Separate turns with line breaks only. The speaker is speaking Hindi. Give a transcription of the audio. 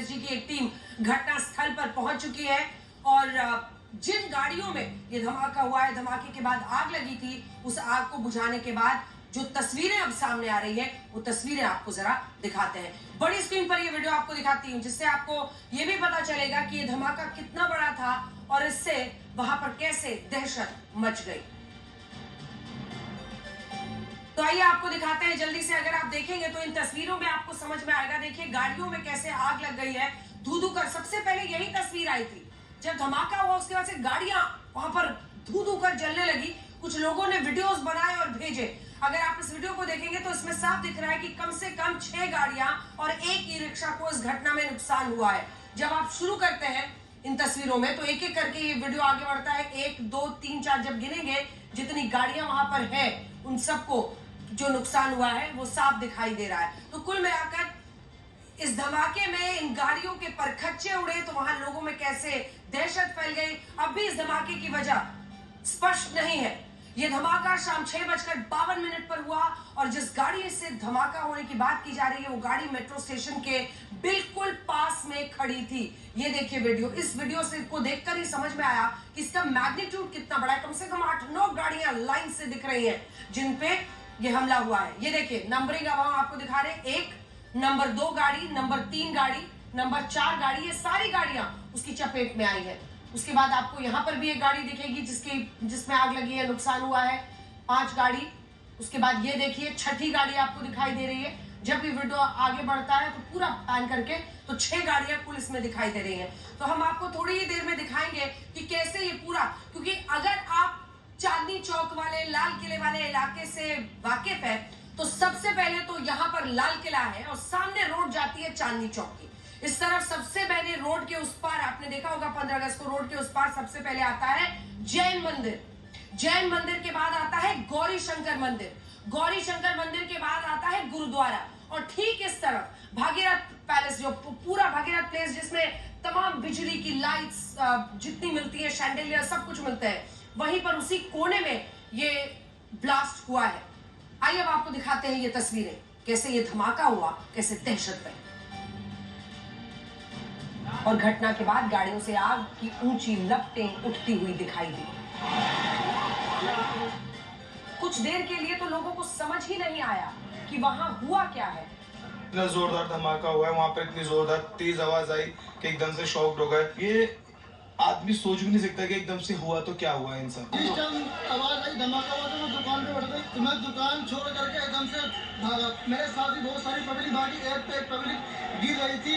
पीएसजी की एक टीम घटना स्थल पर पहुंच चुकी है और जिन गाड़ियों में ये धमाका हुआ है, धमाके के बाद आग लगी थी, उस आग को बुझाने के बाद जो तस्वीरें अब सामने आ रही है, वो तस्वीरें आपको जरा दिखाते हैं। बड़ी स्क्रीन पर ये वीडियो आपको दिखाती हूँ, जिससे आपको ये भी पता चलेगा कि ये धमाका कितना बड़ा था और इससे वहां पर कैसे दहशत मच गई। तो आइए आपको दिखाते हैं जल्दी से। अगर आप देखेंगे तो इन तस्वीरों में आपको समझ में आएगा। देखिए गाड़ियों में कैसे आग लग गई है, धू धू कर। सबसे पहले यही तस्वीर आई थी जब धमाका हुआ, उसके बाद से गाड़ियां वहां पर धू धू कर जलने लगी। कुछ लोगों ने वीडियोस बनाए और भेजे। अगर आप इस वीडियो को देखेंगे तो इसमें साफ दिख रहा है कि कम से कम 6 गाड़ियां और एक ई रिक्शा को इस घटना में नुकसान हुआ है। जब आप शुरू करते हैं इन तस्वीरों में तो एक एक करके ये वीडियो आगे बढ़ता है। 1 2 3 4 जब गिनेंगे जितनी गाड़ियां वहां पर है, उन सबको जो नुकसान हुआ है वो साफ दिखाई दे रहा है। तो कुल मिलाकर इस धमाके में इन गाड़ियों के परखच्चे उड़े तो वहां लोगों में कैसे दहशत फैल गई, अब भी इस धमाके की वजह स्पष्ट नहीं है। यह धमाका शाम 6:52 पर हुआ और जिस गाड़ी से धमाका होने की बात की जा रही है वो गाड़ी मेट्रो स्टेशन के बिल्कुल पास में खड़ी थी। ये देखिए वीडियो, इस वीडियो से को देखकर ही समझ में आया कि इसका मैग्नीट्यूड कितना बड़ा है। कम से कम 8-9 गाड़ियां लाइन से दिख रही हैं जिन पे ये हमला हुआ है। ये देखिए नंबरिंग अब हम आपको दिखा रहे हैं। 1 नंबर 2 गाड़ी, नंबर 3 गाड़ी, नंबर 4 गाड़ी, ये सारी गाड़ियां उसकी चपेट में आई है। उसके बाद आपको यहाँ पर भी एक गाड़ी दिखेगी जिसमें आग लगी है, नुकसान हुआ है। 5 गाड़ी। उसके बाद ये देखिए 6ठी गाड़ी आपको दिखाई दे रही है। जब भी वीडियो आगे बढ़ता है तो पूरा पैन करके तो 6 गाड़ियां कुल इसमें दिखाई दे रही हैं। तो हम आपको थोड़ी ही देर में दिखाएंगे कि कैसे ये पूरा, क्योंकि अगर आप चांदनी चौक वाले, लाल किले वाले इलाके से वाकिफ है तो सबसे पहले तो यहाँ पर लाल किला है और सामने रोड जाती है चांदनी चौक की। इस तरफ सबसे पहले रोड के उस पार आपने देखा होगा 15 अगस्त को रोड के उस पार सबसे पहले आता है जैन मंदिर। जैन मंदिर के बाद आता है गौरी शंकर मंदिर। गौरी शंकर मंदिर के बाद आता है गुरुद्वारा और ठीक इस तरफ भागीरथ पैलेस, जो पूरा भागीरथ प्लेस जिसमें तमाम बिजली की लाइट्स जितनी मिलती है, शैंडेलियर सब कुछ मिलते हैं, वहीं पर उसी कोने में ये ब्लास्ट हुआ है। आइए अब आपको दिखाते हैं ये तस्वीरें, कैसे ये धमाका हुआ, कैसे दहशत फैली और घटना के बाद गाड़ियों से आग की ऊंची लपटें उठती हुई दिखाई दी। कुछ देर के लिए तो लोगों को समझ ही नहीं आया कि वहां हुआ क्या है।
इतना जोरदार धमाका हुआ है, वहां पर इतनी जोरदार तेज आवाज आई कि एकदम से शॉक्ड हो गए। ये आदमी सोच भी नहीं सकता कि एकदम से हुआ तो क्या हुआ इंसान।
जिस टाइम आवाज आई, धमाका हुआ, तो मैं दुकान पे बैठ गई। तो मैं दुकान छोड़ करके एकदम से भागा। मेरे साथ भी बहुत सारी पब्लिक भागी, एक पे एक पब्लिक गिर रही थी।